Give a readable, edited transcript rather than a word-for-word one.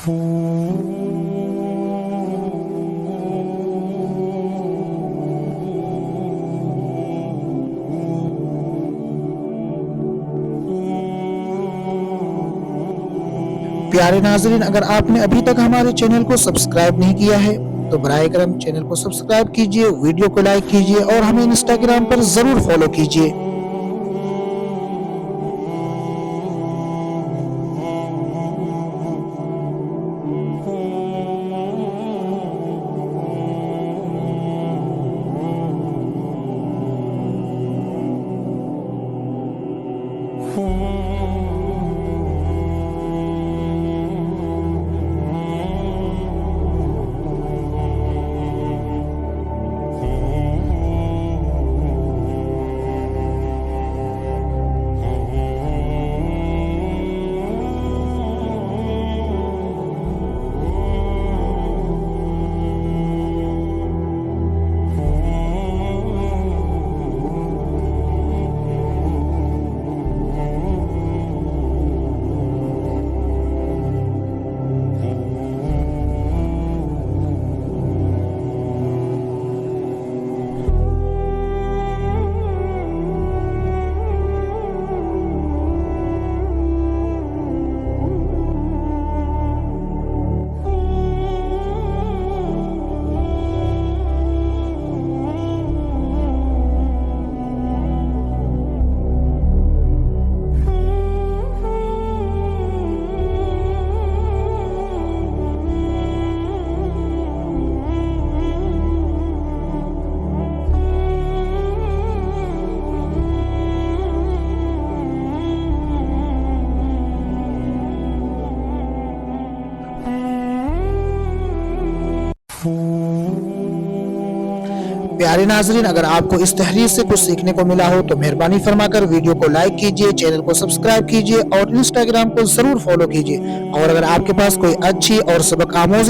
प्यारे नाज़रीन, अगर आपने अभी तक हमारे चैनल को सब्सक्राइब नहीं किया है तो बराए करम चैनल को सब्सक्राइब कीजिए, वीडियो को लाइक कीजिए और हमें इंस्टाग्राम पर ज़रूर फॉलो कीजिए। प्यारे नाज़रीन, अगर आपको इस तहरीर से कुछ सीखने को मिला हो तो मेहरबानी फरमाकर वीडियो को लाइक कीजिए, चैनल को सब्सक्राइब कीजिए और इंस्टाग्राम को ज़रूर फॉलो कीजिए। और अगर आपके पास कोई अच्छी और सबक आमोज़